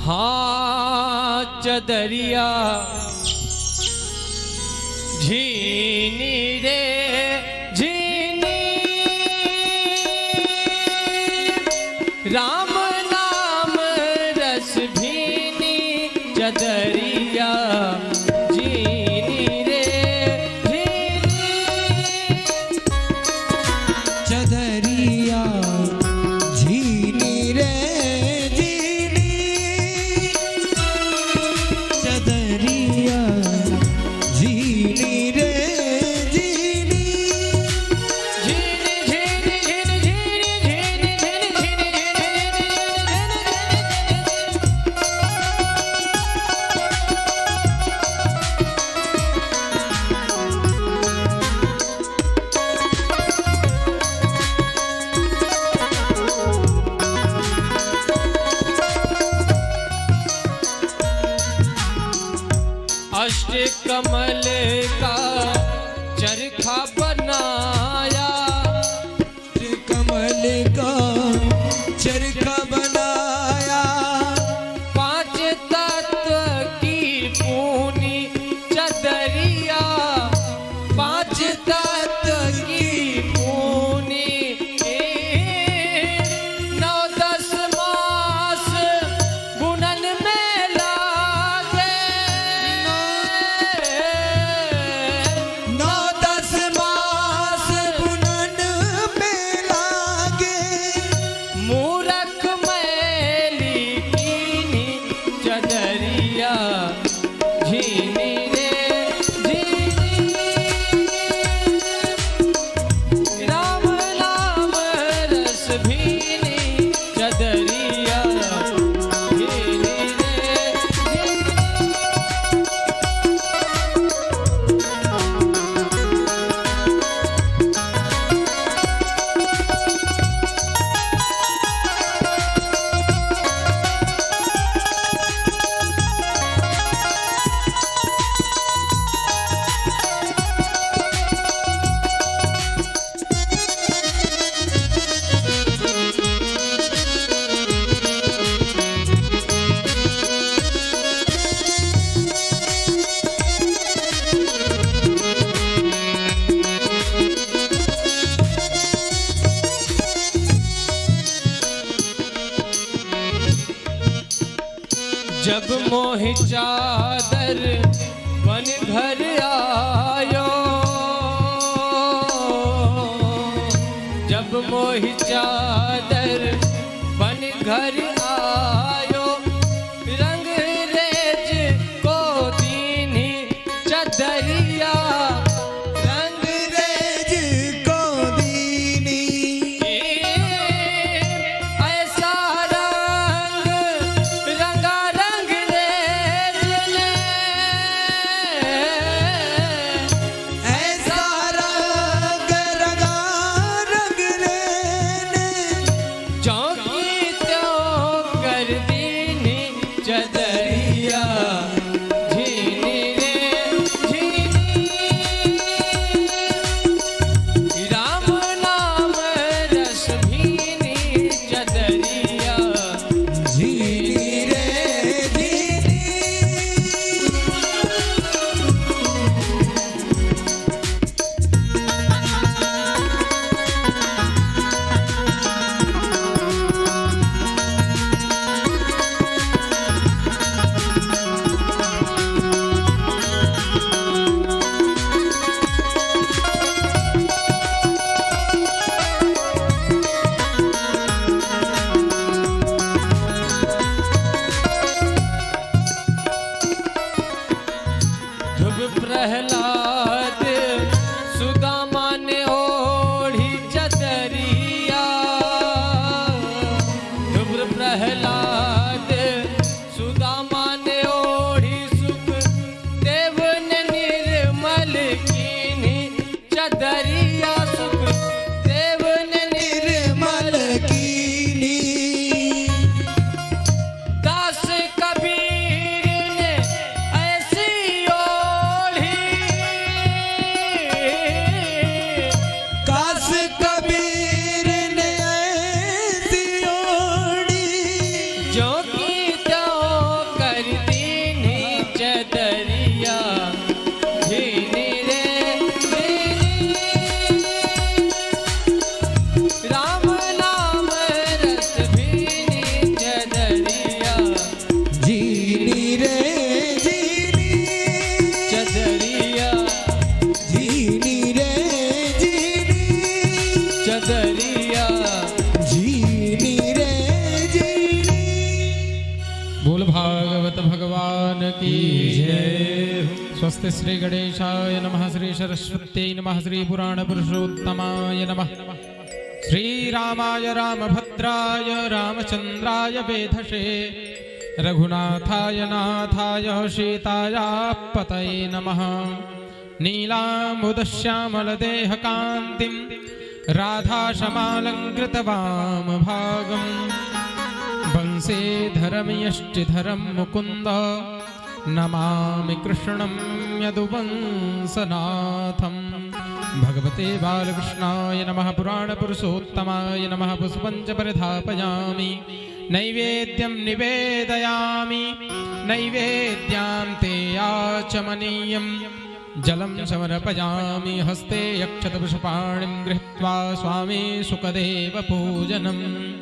हाँ चदरिया झीनी रे झीनी, राम नाम रस भीनी चदरिया झीनी रे झीनी, चदरिया झीनी रे झीनी, चदरिया झीनी रे झीनी, झीनी झीनी झीनी झीनी झीनी झीनी अष्ट कमल का चरखा बनाया, कमल का चरखा बनाया, पांच तत्व की पूनी चदरिया, पांच तत्व की पूनी, 9-10 मास बुनन में लागे, 9-10 मास बुनन में लागे, मूरख मैली कीनी चदरिया झीनी रे झीनी, राम नाम रस भीनी चदरिया झीनी रे झीनी। जब मोहि चादर बन घर आयो, जब मोहि चादर बन घर आयो, रंग रेज को दीनी चदरिया, रंग रेज को दीनी, ऐसा रंग रंगा रंग रेज ने, ऐसा रंग रंगा रंग रेने, चौकी त्यों कर दीनी चदरिया झीनी रे झीनी, राम नाम रस भीनी चदरिया झीनी रे झीनी, ध्रुव प्रहलाद सुदामा ने ओढ़ी चदरिया, ध्रुव प्रहलाद सुदामा ने ओढ़ी, सुख देव ने निर्मल कीनी चदरिया, सुख देव ने निर्मल कीनी, दास कबीर ने ऐसी ओढ़ी, काश कबीर ने ऐसी ओढ़ी, जो की त्यों की जय। स्वस्ति श्री गणेशाय नमः, श्री सरस्वत्यै नमः, श्री पुराण पुरुषोत्तमाय नमः, श्री रामाय रामभद्राय रामचंद्राय वेधसे, रघुनाथाय नाथाय सीतायापतये नमः। नीलाम्बुदश्यामलदेहकान्तिं राधाशमालङ्कृतवामभागम्, वंशीधरं यष्टिधरं मुकुन्द, नमामि कृष्णं यदुवंसनाथम्। भगवते बालकृष्णाय नमः, पुराणपुरुषोत्तमाय नमः। पुष्पं च परिधापयामि, नैवेद्यं निवेदयामि, नैवेद्यां ते याचमनीयं, जलं समर्पयामि हस्ते यक्षतपुष्पाणिं गृहीत्वा स्वामी सुखदेव पूजनम्।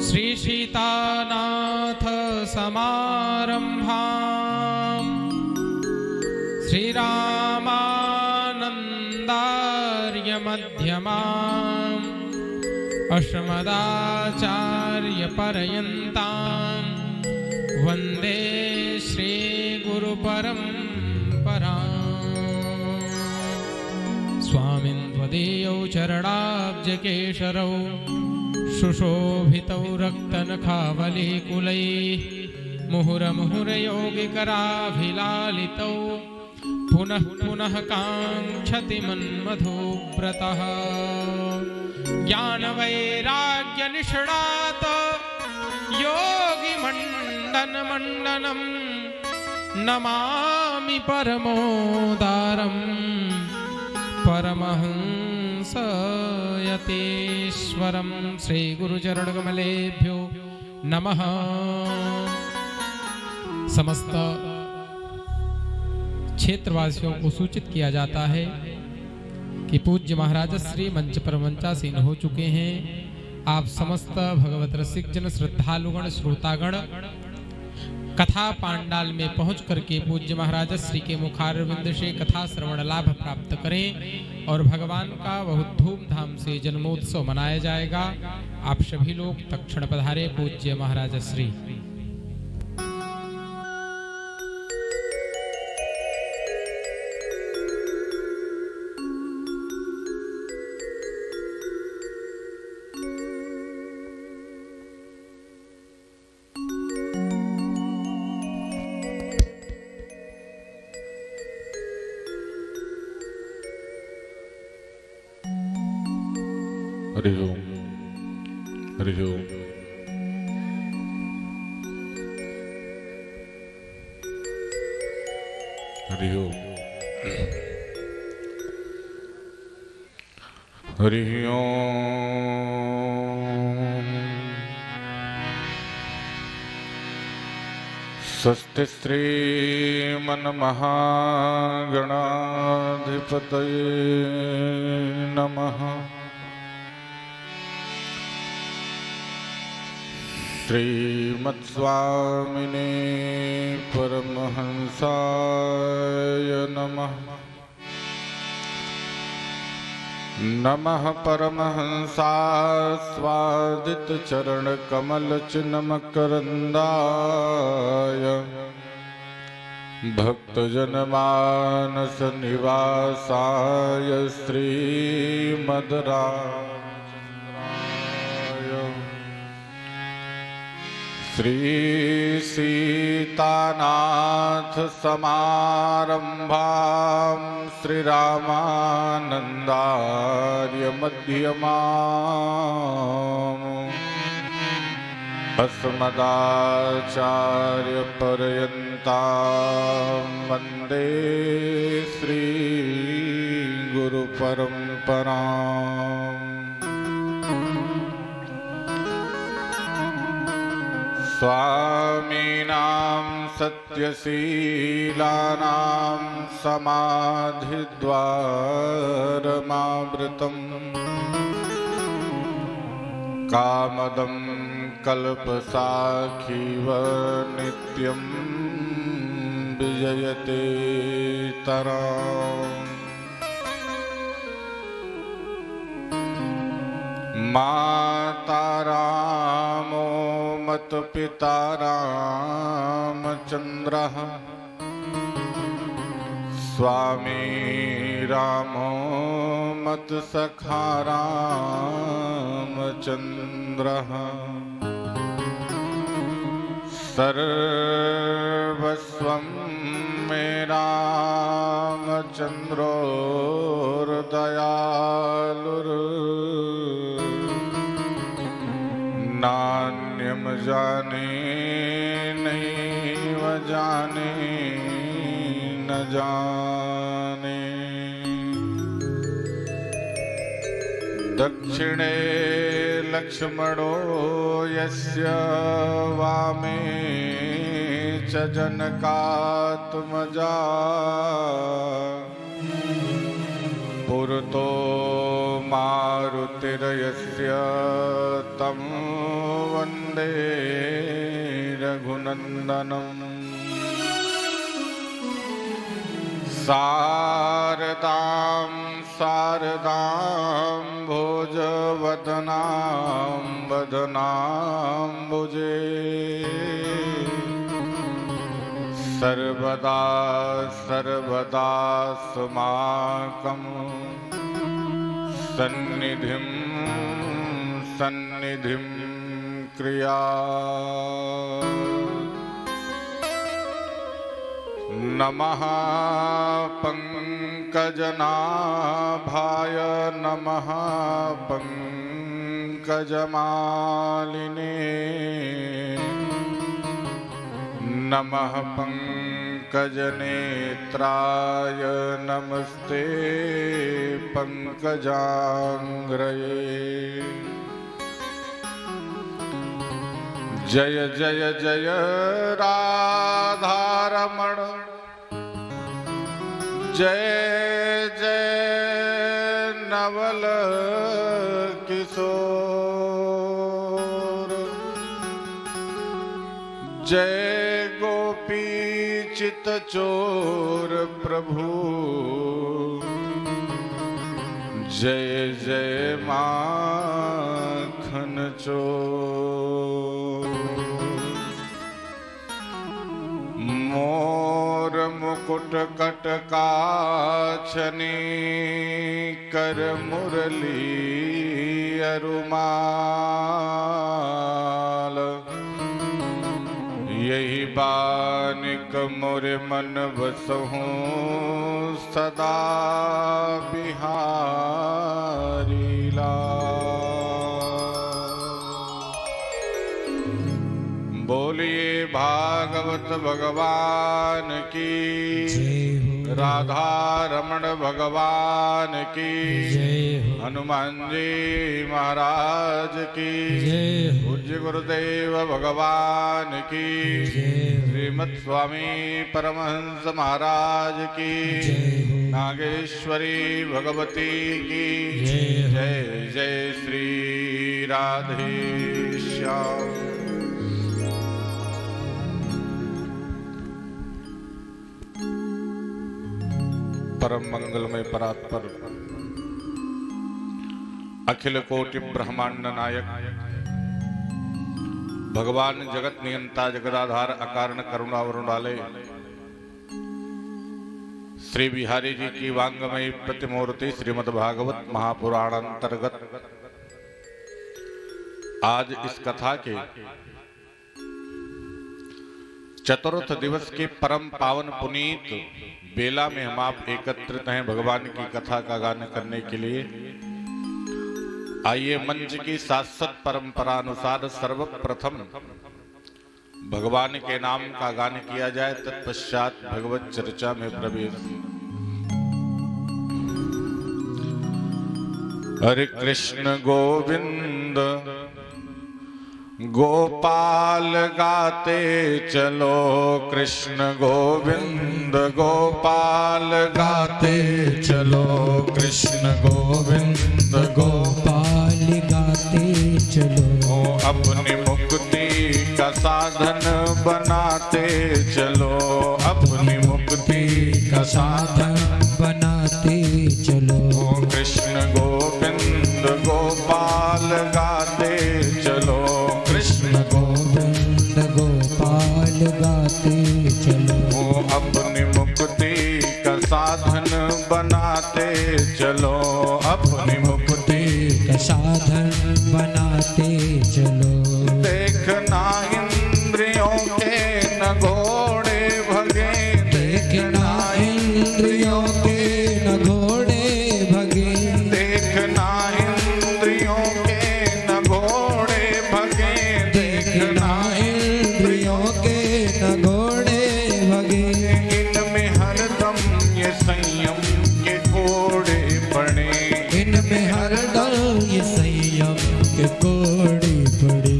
श्री सीतानाथ समारंभां, श्रीरामानन्दार्य मध्यमाम्, अस्मदाचार्य पर्यन्तां वन्दे श्रीगुरुपरम्पराम्। स्वामिन् त्वदीयौ चरणाब्जकेशरौ, सुशोभितौ रक्तनखावलीकुलैः, मुहुरमुहुरयोगिकराभिलालितौ, पुनः पुनः काङ्क्षति मन्मधुव्रतः। ज्ञानवैराग्यनिष्णात योगिमण्डनमण्डनं, नमामि परमोदारं परमहंसयतीश्वरं। श्रीगुरुचरणकमलेभ्यो नमः। समस्त क्षेत्रवासियों को सूचित किया जाता है कि पूज्य महाराज श्री मंच पर मंचासीन हो चुके हैं। आप समस्त भगवत रसिक जन, श्रद्धालुगण, श्रोतागण कथा पांडाल में पहुंच करके पूज्य महाराज श्री के मुखारविंद से कथा श्रवण लाभ प्राप्त करें और भगवान का बहुत धूमधाम से जन्मोत्सव मनाया जाएगा। आप सभी लोग तत्क्षण पधारे पूज्य महाराज श्री। हरि ओम, हरि ओम। हरि ओम, हरि ओम। स्वस्ति श्रीमन्महागणाधिपतये नमः। श्रीमत्स्वामिने परमहंसाय नमः। नमः परमहंसास्वादित चरण कमल चिन्मकरंदाय, भक्तजनमानस निवासाय श्रीमद्राय। श्री सीतानाथ समारंभां, श्रीरामानन्दार्य मध्यमाम्, अस्मदाचार्य पर्यन्तां वन्दे श्री गुरुपरम्पराम्। स्वामीनां सत्यशीलानां समाधिद्वारमावृतम्, कामदं कल्पसाखीव नित्यं विजयते तराम्। माता रामो पिता रामचन्द्रः स्वामी रामो मत्सखा रामचन्द्रः सर्वस्वं मे रामचन्द्रो दयालुर् नान्यं जाने नैव जाने न जाने। दक्षिणे लक्ष्मणो यस्य वामे च जनकात्मजा पुरतो मारुतिर्यस्य तं वन्दे रघुनन्दनम्। शारदां शारदां भोजवदनां वदनाम्बुजे सर्वदा सर्वदा समाकं सन्निधिं सन्निधिं क्रिया। नमः पंकजनाभाय नमः पंकजमालिने नमः पंकजनेत्राय नमस्ते पंकजांग्रये। जय जय जय राधारमण जय जय नवल किशोर जय गोपी चित चोर प्रभु जय जय माखन चोर। मोर मुकुट कटकाछनी कर मुरली अरुमाल यही बानिक मोरे मन बसहूँ सदा बिहारी लाल। बोलिए भागवत भगवान की राधा रमण भगवान की हनुमान जी महाराज की पूज्य गुरुदेव भगवान की श्रीमत् स्वामी परमहंस महाराज की नागेश्वरी भगवती की जय जय श्री राधे श्याम। परम मंगलमय परात्पर अखिल कोटि ब्रह्मांड नायक भगवान जगत नियंता जगदाधार अकारण करुणावरुण वाले श्री बिहारी जी की वांगमयी प्रतिमूर्ति श्रीमद् भागवत महापुराण अंतर्गत आज इस कथा के चतुर्थ दिवस के परम पावन पुनीत बेला में हम आप एकत्रित हैं भगवान की कथा का गान करने के लिए। आइए मंच की शाश्वत परंपरा अनुसार सर्वप्रथम भगवान के नाम का गान किया जाए, तत्पश्चात भगवत चर्चा में प्रवेश। हरे कृष्ण गोविंद गोपाल गाते चलो, कृष्ण गोविंद गोपाल गाते चलो, कृष्ण गोविंद गोपाल गाते चलो। अपनी मुक्ति का साधन बनाते चलो, अपनी मुक्ति का साधन बनाते चलो। कृष्ण गोविंद गोपाल गाते चलो, कृष्ण गोविंद लगाते चलो, अपनी मुक्ति का साधन बनाते चलो। देखना इंद्रियों के न घोड़े भगे, देखना इंद्रियों के न घोड़े भगे, देखना इंद्रियों के न घोड़े भगे, देखना इंद्रियों के न घोड़े भगे। इनमें हरदम ये संयम के घोड़े पड़े, इनमें हरदम ये संयम के कोड़े पड़े।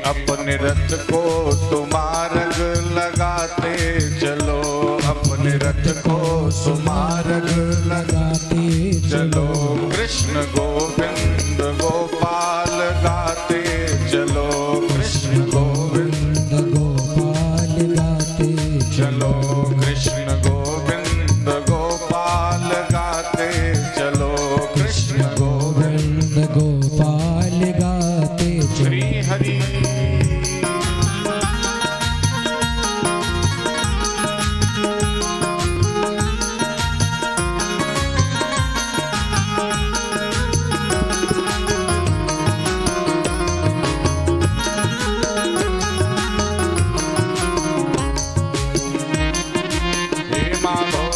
अपने रथ को सुमार्ग लगाते चलो, अपने रथ को सुमार्ग लगाते चलो। कृष्ण गोविंद गोपाल गाते चलो, कृष्ण गोविंद गोपाल गाते चलो, कृष्ण गोविंद गोपाल गाते चलो, कृष्ण गोविंद गोपाल गाते श्री हरि। हे माधव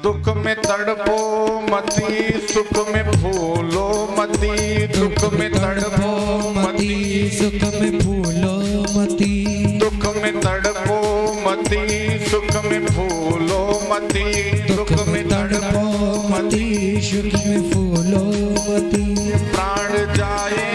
दुख में तड़पो मती, सुख में फूलो मती, दुख में तड़पो मती, सुख में फूलो मती, दुख में तड़पो मती, सुख में फूलो मती, दुख में तड़पो मती, सुख में फूलो मती। प्राण जाए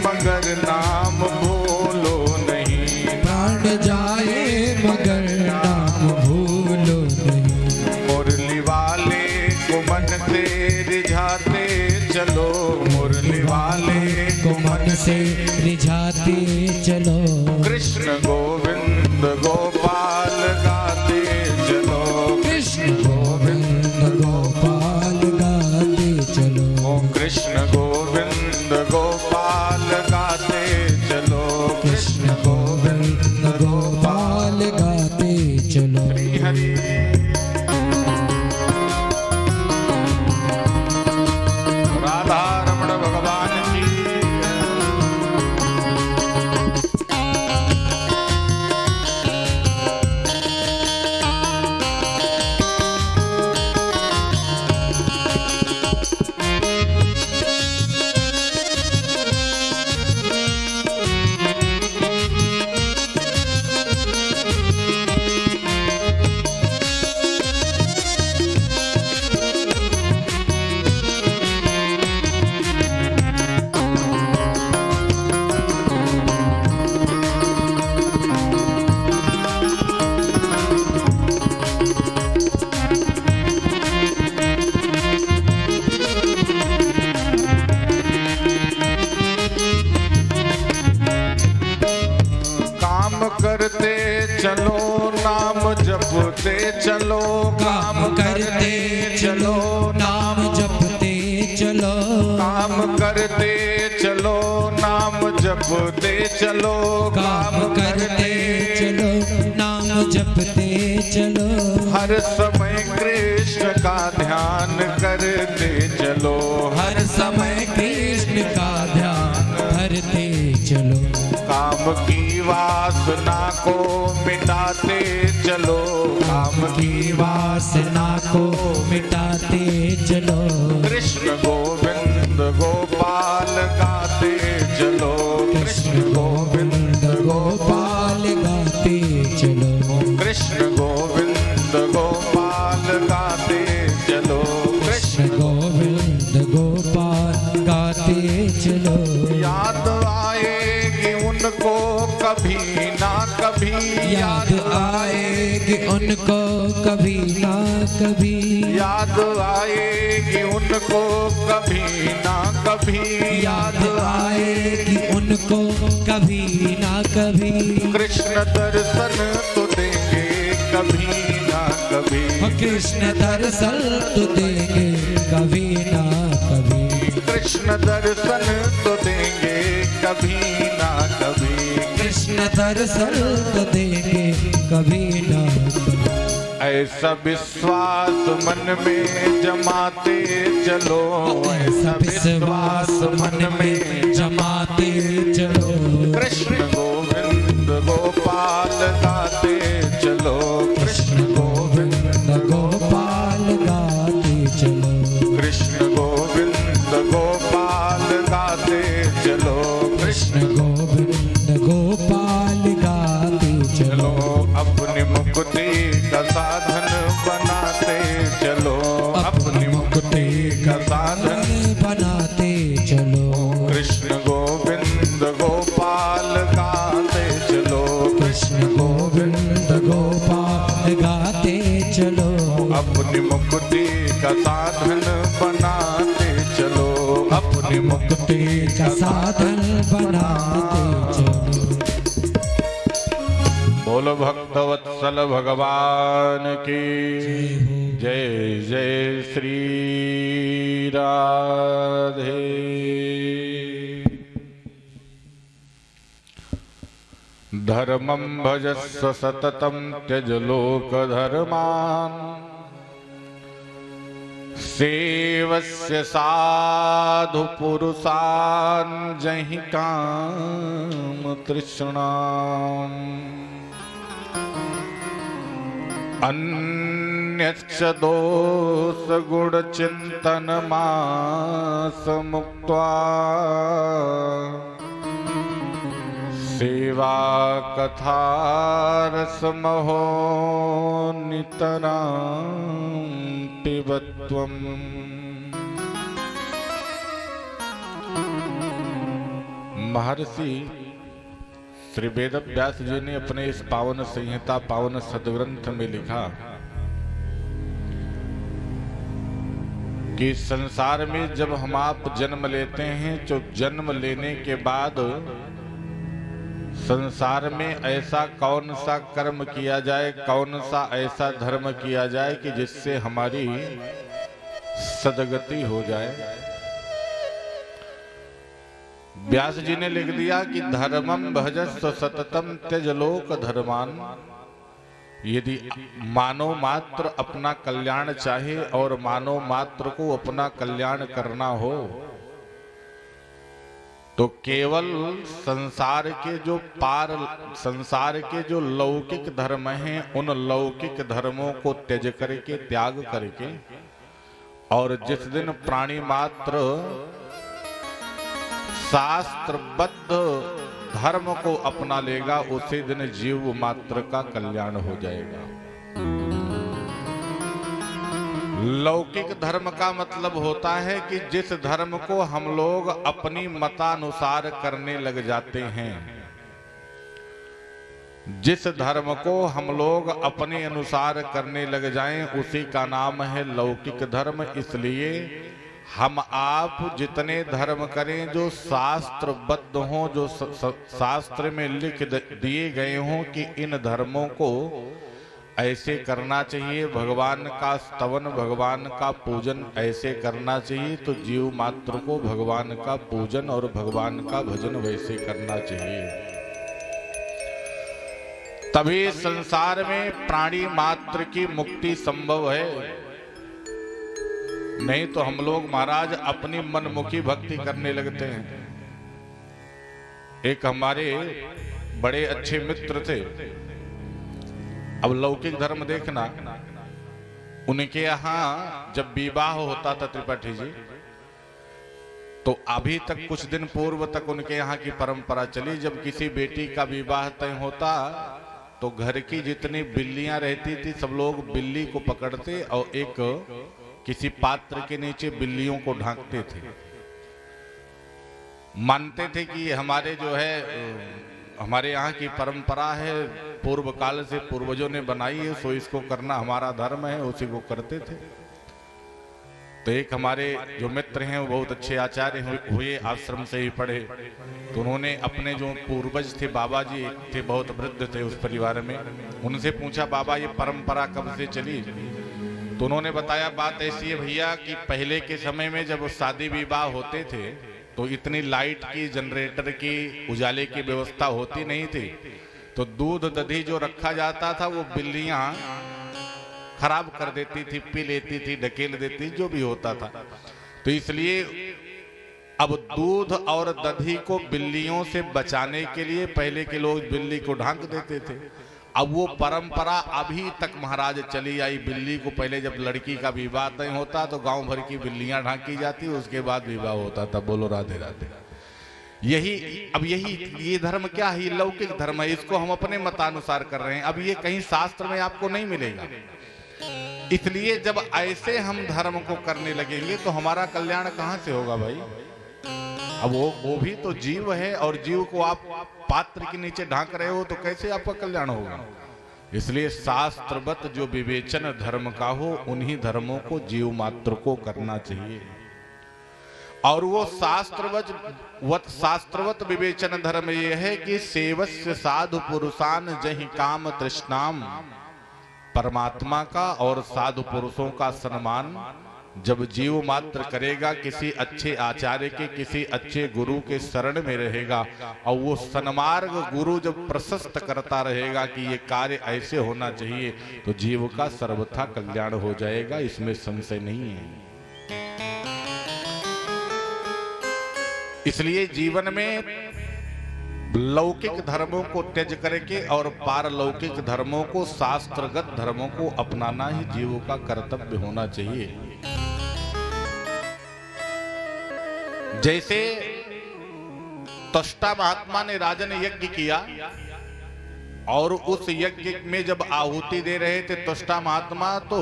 मगर नाम भूलो नहीं, प्राण जाए मगर नाम भूलो नहीं। मुरली वाले को मन से रिझाते चलो, मुरली वाले को मन से रिझाते चलो। कृष्ण गोविंद गोपाल गाते चलो, कृष्ण गोविंद गोपाल गाते चलो। ओम कृष्ण गोविंद गोपाल गाते चलो, कृष्ण गोविंद गोपाल गाते चलो। श्री हरि। राधा रमण भगवान की करते चलो, नाम जपते चलो, काम करते चलो, नाम जपते चलो। काम करते चलो, नाम जपते चलो, काम करते चलो, नाम जपते चलो। हर समय कृष्ण का ध्यान करते चलो, हर समय कृष्ण का ध्यान धरते चलो। काम की वासना को मिटाते चलो, काम की वासना को मिटाते चलो। कृष्ण गोविंद गोपाल गाते चलो, कृष्ण गोविंद गोपाल गाते चलो। कृष्ण गोविंद गोपाल गाते चलो, कृष्ण गोविंद गोपाल गाते चलो। याद आएगी उनको कभी ना कभी, याद आएगी उनको कभी ना कभी। याद आएगी उनको कभी ना कभी, याद आएगी उनको कभी ना कभी। कृष्ण दर्शन तो देंगे कभी ना कभी। कृष्ण दर्शन तो देंगे कभी ना कभी। कृष्ण दर्शन तो देंगे कभी ना कभी। कृष्ण दर्शन तो देंगे कभी ना कभी। ऐसा विश्वास मन में जमाते चलो। ऐसा विश्वास मन में जमाते चलो। कृष्ण गोविंद गोपाल गाते चलो। कृष्ण गोविंद गोपाल गाते चलो। कृष्ण गोविंद गोपाल गाते चलो। कृष्ण गोविंद गोपाल गाते चलो। अपनी मुक्ति का साधन बनाते चलो। अपनी मुक्ति का साधन बनाते चलो। कृष्ण गोविंद गोपाल गाते चलो। कृष्ण गोविंद गोपाल गाते चलो। अपनी मुक्ति का साधन बनाते चलो। अपनी मुक्ति का साधन बनाते चलो। बोलो भक्तवत्सल भगवान की जय। जय श्री राधे। धर्मं भजस्व सततं त्यज लोक धर्मान्। सेवस्य साधु पुरुषान् जहि काम तृष्णाम्। अन्यच्च दोष गुण चिंतन मास मुक्त्वा। सेवा कथा रसमहो नितरां पिबत्वम्। महर्षि श्री वेद व्यास जी ने अपने इस पावन संहिता पावन सदग्रंथ में लिखा कि संसार में जब हम आप जन्म लेते हैं तो जन्म लेने के बाद संसार में ऐसा कौन सा कर्म किया जाए, कौन सा ऐसा धर्म किया जाए कि जिससे हमारी सदगति हो जाए। व्यास जी ने लिख दिया कि धर्मम भजस्व सततम त्यज लोक धर्मान। यदि मानव मात्र अपना कल्याण चाहे और मानव मात्र को अपना कल्याण करना हो तो केवल संसार के जो लौकिक धर्म हैं उन लौकिक धर्मों को त्यज करके त्याग करके और जिस दिन प्राणी मात्र शास्त्रबद्ध धर्म को अपना लेगा उसी दिन जीव मात्र का कल्याण हो जाएगा। लौकिक धर्म का मतलब होता है कि जिस धर्म को हम लोग अपनी मतानुसार करने लग जाते हैं, जिस धर्म को हम लोग अपने अनुसार करने लग जाएं उसी का नाम है लौकिक धर्म। इसलिए हम आप जितने धर्म करें जो शास्त्रबद्ध हों, जो शास्त्र में लिख दिए गए हों कि इन धर्मों को ऐसे करना चाहिए, भगवान का स्तवन भगवान का पूजन ऐसे करना चाहिए, तो जीव मात्र को भगवान का पूजन और भगवान का भजन वैसे करना चाहिए। तभी संसार में प्राणी मात्र की मुक्ति संभव है। नहीं तो हम लोग महाराज अपनी मनमुखी भक्ति करने लगते हैं। एक हमारे बड़े अच्छे मित्र थे। अब लौकिक धर्म देखना, उनके यहाँ जब विवाह होता था त्रिपाठी जी, तो अभी तक कुछ दिन पूर्व तक उनके यहाँ की परंपरा चली, जब किसी बेटी का विवाह तय होता तो घर की जितनी बिल्लियां रहती थी सब लोग बिल्ली को पकड़ते और एक किसी पात्र के नीचे बिल्लियों को ढांकते थे। मानते थे कि हमारे जो है हमारे यहाँ की परंपरा है, पूर्व काल से पूर्वजों ने बनाई है, सो इसको करना हमारा धर्म है, उसी को करते थे। तो एक हमारे जो मित्र हैं वो बहुत अच्छे आचार्य हुए, आश्रम से ही पढ़े, तो उन्होंने अपने जो पूर्वज थे बाबा जी थे, बहुत वृद्ध थे उस परिवार में, उनसे पूछा बाबा ये परंपरा कब से चली? तो उन्होंने बताया बात ऐसी है भैया कि पहले के समय में जब शादी विवाह होते थे तो इतनी लाइट की, जनरेटर की, उजाले की व्यवस्था होती नहीं थी, तो दूध दही जो रखा जाता था वो बिल्लियां खराब कर देती थी, पी लेती थी, ढकेल देती, जो भी होता था। तो इसलिए अब दूध और दही को बिल्लियों से बचाने के लिए पहले के लोग बिल्ली को ढांक देते थे। अब वो परंपरा अभी तक महाराज चली आई। बिल्ली को पहले जब लड़की का विवाह नहीं होता तो गांव भर की बिल्लियां ढांकी जाती, उसके बाद विवाह होता था। बोलो राधे राधे। ये धर्म क्या है? ये लौकिक धर्म है, इसको हम अपने मतानुसार कर रहे हैं। अब ये कहीं शास्त्र में आपको नहीं मिलेगा। इसलिए जब ऐसे हम धर्म को करने लगेंगे तो हमारा कल्याण कहां से होगा भाई? अब वो भी तो जीव है, और जीव को आप पात्र के नीचे ढांक रहे हो तो कैसे आपका कल्याण होगा? इसलिए शास्त्रवत जो विवेचन धर्म का हो, उन्हीं धर्मों को जीव मात्र को करना चाहिए। और वो शास्त्रवत विवेचन धर्म ये है कि सेवस्य साधु पुरुषान जहि काम तृष्णाम, परमात्मा का और साधु पुरुषों का सम्मान जब जीव मात्र करेगा, किसी अच्छे आचार्य के, किसी अच्छे गुरु के शरण में रहेगा, और वो सन्मार्ग गुरु जब प्रशस्त करता रहेगा कि ये कार्य ऐसे होना चाहिए, तो जीव का सर्वथा कल्याण हो जाएगा, इसमें संशय नहीं है। इसलिए जीवन में लौकिक धर्मों को त्यज करके और पारलौकिक धर्मों को, शास्त्रगत धर्मों को अपनाना ही जीवों का कर्तव्य होना चाहिए। जैसे त्वष्टा महात्मा ने राजन यज्ञ किया, और उस यज्ञ में जब आहुति दे रहे थे त्वष्टा महात्मा, तो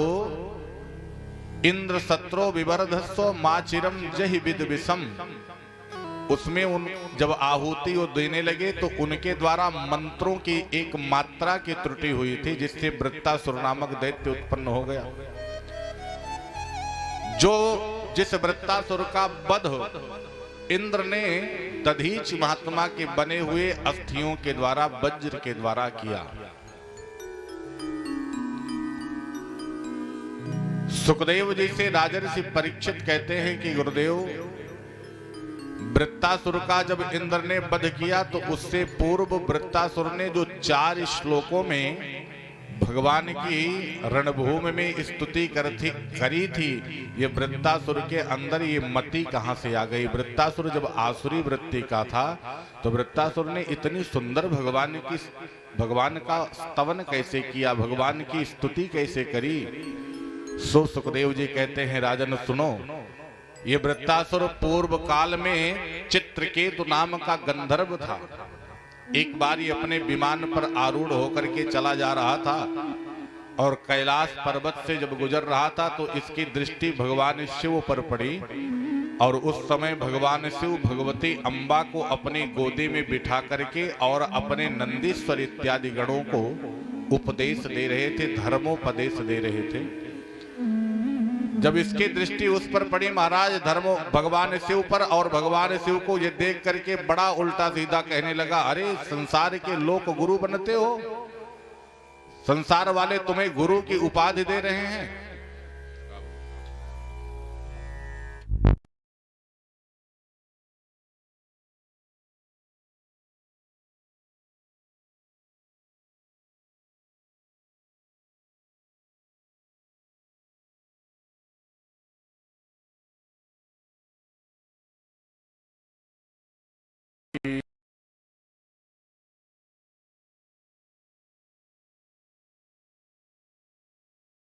इंद्र सत्रो विवर्धस्व माचिरम जहि विद विषम, उसमें जब आहुति वो देने लगे तो उनके द्वारा मंत्रों की एक मात्रा की त्रुटि हुई थी, जिससे वृत्तासुर नामक दैत्य उत्पन्न हो गया। जिस वृत्तासुर का वध इंद्र ने दधीच महात्मा के बने हुए अस्थियों के द्वारा, वज्र के द्वारा किया। सुखदेव जी से राजर्षि परीक्षित कहते हैं कि गुरुदेव, वृत्तासुर का जब इंद्र ने वध किया तो उससे पूर्व वृत्तासुर ने जो 4 श्लोकों में भगवान की रणभूमि में स्तुति करी थी, ये वृत्तासुर के अंदर ये मति कहां से आ गई? वृत्तासुर जब आसुरी वृत्ति का था तो वृत्तासुर ने इतनी सुंदर भगवान का स्तवन कैसे किया, भगवान की स्तुति कैसे करी? सो सुखदेव जी कहते हैं राजन सुनो, ये वृत्तासुर पूर्व काल में चित्रकेतु नाम का गंधर्व था। एक बार ये अपने विमान पर आरूढ़ होकर के चला जा रहा था और कैलाश पर्वत से जब गुजर रहा था तो इसकी दृष्टि भगवान शिव पर पड़ी, और उस समय भगवान शिव भगवती अम्बा को अपनी गोदी में बिठा करके और अपने नंदीश्वर इत्यादि गणों को उपदेश दे रहे थे, धर्मोपदेश दे रहे थे। जब इसकी दृष्टि उस पर पड़ी महाराज भगवान शिव पर, और भगवान शिव को ये देख करके बड़ा उल्टा सीधा कहने लगा, अरे संसार के लोक गुरु बनते हो, संसार वाले तुम्हें गुरु की उपाधि दे रहे हैं।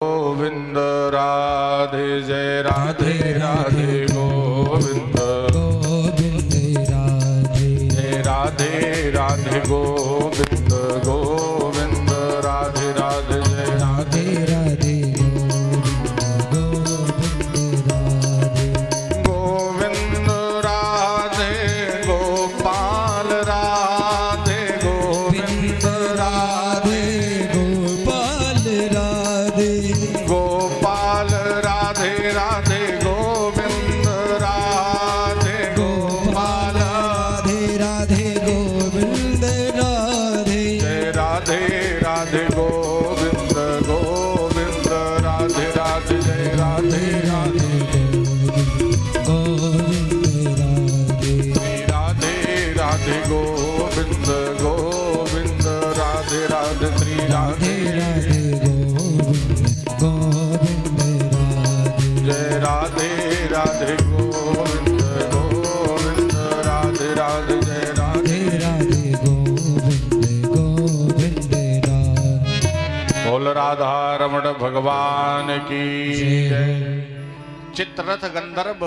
गोविंद राधे जय राधे राधे गोविंद गोविंद राधे जय राधे राधे गोविंद गोविंद राधे राधे जय राधे राधे गोविंद राधे गोपाल राधे गोविंद राधे गोपाल राधे गोपाल राधे राधे गो राधे गोविंद राधे। जय राधे राधे गोविंद गोविंद राधे राधे। जय राधे राधे गोविंद राधे। श्री राधे राधे गोविंद गोविंद राधे राधे। श्री राधे राधे गोविंद राधे। जय राधे राधे गोविंद गोविंद राधे राधे। जय राधे राधे गोविंद राधे। बोल राधा रमण भगवान की जय। चित्ररथ गंधर्व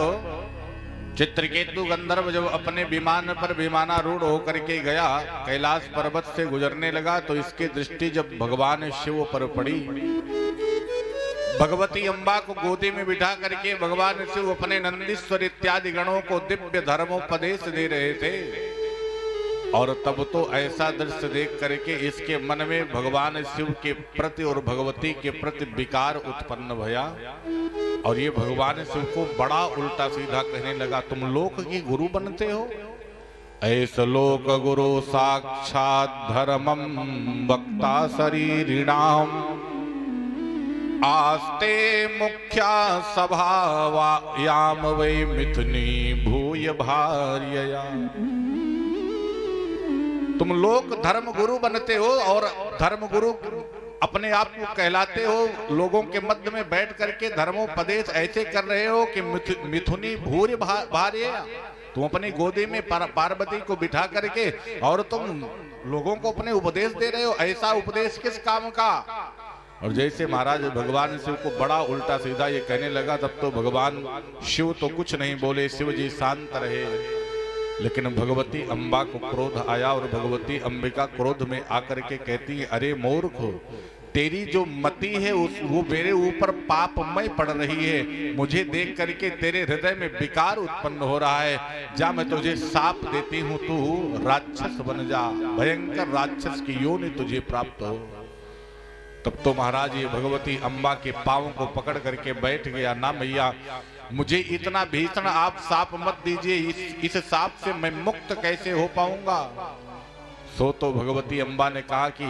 चित्रकेतु गंधर्व जब अपने विमान पर विमानारूढ़ होकर के गया, कैलाश पर्वत से गुजरने लगा, तो इसकी दृष्टि जब भगवान शिव पर पड़ी, भगवती अम्बा को गोदी में बिठा करके भगवान शिव अपने नंदीश्वर इत्यादि गणों को दिव्य धर्मोपदेश दे रहे थे। और तब तो ऐसा दृश्य देख करके इसके मन में भगवान शिव के प्रति और भगवती के प्रति विकार उत्पन्न भया, और ये भगवान शिव को बड़ा उल्टा सीधा कहने लगा, तुम लोक की गुरु बनते हो? ऐसा लोक गुरु साक्षात धर्मम वक्ता शरीरिणाम आस्ते मुख्या सभायाम वै मिथुनी भूय भार्यया। तुम लोग धर्म गुरु बनते हो और धर्म गुरु अपने आप को कहलाते हो, लोगों के मध्य में बैठ करके धर्मोपदेश ऐसे कर रहे हो कि मिथुनी भूय भार्यया। तुम अपनी गोदी में पार्वती को बिठा करके और तुम लोगों को अपने उपदेश दे रहे हो, ऐसा उपदेश किस काम का? और जैसे महाराज भगवान शिव को बड़ा उल्टा सीधा ये कहने लगा, तब तो भगवान शिव तो कुछ नहीं बोले, शिव जी शांत रहे। लेकिन भगवती अम्बा को क्रोध आया और भगवती अंबिका क्रोध में आकर के कहती है, अरे मूर्ख, तेरी जो मति है वो मेरे ऊपर पापमय पड़ रही है, मुझे देख करके तेरे हृदय में विकार उत्पन्न हो रहा है। जा, मैं तुझे शाप देती हूँ, तू राक्षस बन जा, भयंकर राक्षस की योनि तुझे प्राप्त हो। तब तो महाराज ये भगवती अम्बा के पांवों को पकड़ करके बैठ गया, ना मैया, मुझे इतना भीषण आप शाप मत दीजिए, इस शाप से मैं मुक्त कैसे हो पाऊंगा? सो तो भगवती अम्बा ने कहा कि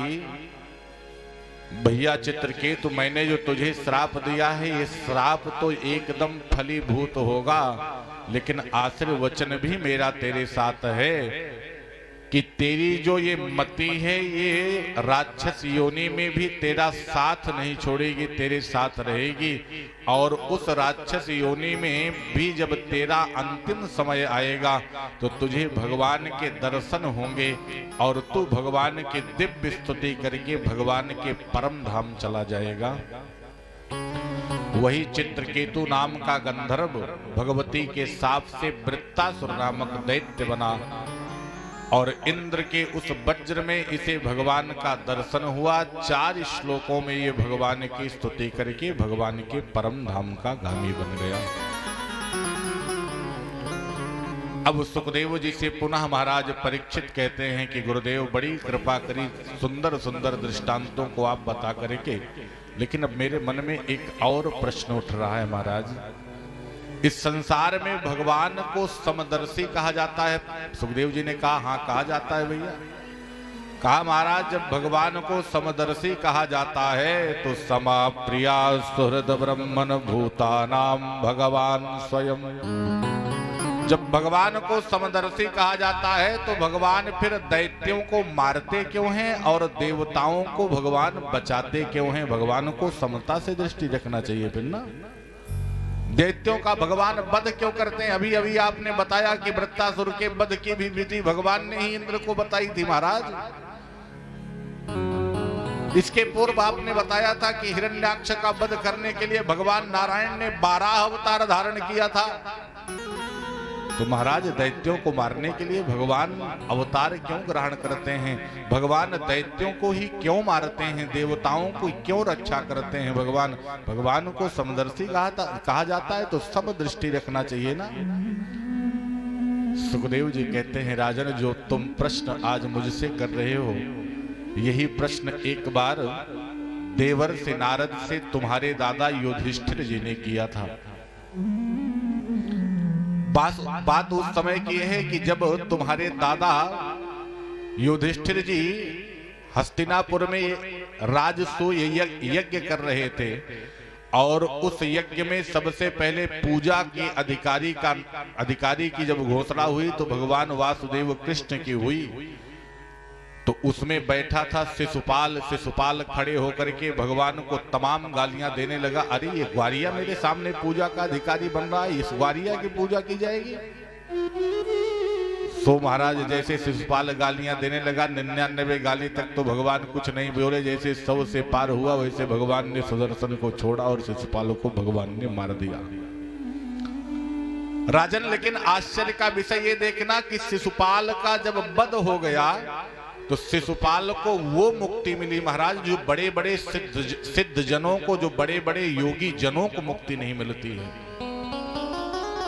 भैया चित्रकेतु, मैंने जो तुझे श्राप दिया है, ये श्राप तो एकदम फलीभूत होगा, लेकिन आशीर्वचन भी मेरा तेरे साथ है कि तेरी जो ये मति है, ये राक्षस योनि में भी तेरा साथ नहीं छोड़ेगी, तेरे साथ रहेगी। और उस राक्षस योनि में भी जब तेरा अंतिम समय आएगा तो तुझे भगवान के दर्शन होंगे और तू भगवान की दिव्य स्तुति करके भगवान के परम धाम चला जाएगा। वही चित्रकेतु नाम का गंधर्व भगवती के शाप से वृत्तासुर नामक दैत्य बना और इंद्र के उस वज्र में इसे भगवान का दर्शन हुआ। 4 श्लोकों में ये भगवान की स्तुति करके भगवान के परम धाम का गामी बन गया। अब सुखदेव जी से पुनः महाराज परीक्षित कहते हैं कि गुरुदेव बड़ी कृपा करी, सुंदर सुंदर दृष्टांतों को आप बता करके, लेकिन अब मेरे मन में एक और प्रश्न उठ रहा है महाराज। इस संसार में भगवान को समदर्शी कहा जाता है? सुखदेव जी ने कहा हाँ कहा जाता है भैया। कहा महाराज जब भगवान को समदर्शी कहा जाता है तो समा प्रिया सुहृद ब्रह्मन भूतानाम भगवान स्वयं। जब भगवान को समदर्शी कहा जाता है तो भगवान फिर दैत्यों को मारते क्यों हैं और देवताओं को भगवान बचाते क्यों हैं? भगवान को समता से दृष्टि रखना चाहिए फिर ना। दैत्यों का भगवान वध क्यों करते हैं? अभी अभी आपने बताया कि वृत्तासुर के वध की भी विधि भगवान ने ही इंद्र को बताई थी महाराज। इसके पूर्व आपने बताया था कि हिरण्याक्ष का वध करने के लिए भगवान नारायण ने 12 अवतार धारण किया था। तो महाराज दैत्यों को मारने के लिए भगवान अवतार क्यों ग्रहण करते हैं? भगवान दैत्यों को ही क्यों मारते हैं? देवताओं को क्यों रक्षा करते हैं? भगवान को समदर्शी कहा जाता है तो सब दृष्टि रखना चाहिए ना। सुखदेव जी कहते हैं राजन, जो तुम प्रश्न आज मुझसे कर रहे हो, यही प्रश्न एक बार देवर से नारद से तुम्हारे दादा युधिष्ठिर जी ने किया था। बात उस समय की है कि जब तुम्हारे दादा युधिष्ठिर जी हस्तिनापुर में राजसूय यज्ञ कर रहे थे और उस यज्ञ में सबसे पहले पूजा की अधिकारी की जब घोषणा हुई तो भगवान वासुदेव कृष्ण की हुई। तो उसमें बैठा था शिशुपाल खड़े होकर के भगवान को तमाम गालियां देने लगा। अरे ये ग्वारिया मेरे सामने पूजा का अधिकारी बन रहा है, इस ग्वारिया की पूजा की जाएगी। सो महाराज जैसे शिशुपाल गालियां देने लगा, 99 गाली तक तो भगवान कुछ नहीं बोले। जैसे 100 से पार हुआ वैसे भगवान ने सुदर्शन को छोड़ा और शिशुपाल को भगवान ने मार दिया। राजन, लेकिन आश्चर्य का विषय ये देखना कि शिशुपाल का जब वध हो गया तो शिशुपाल को वो मुक्ति मिली महाराज जो बड़े बड़े सिद्ध जनों को, जो बड़े बड़े योगी जनों को मुक्ति नहीं मिलती है।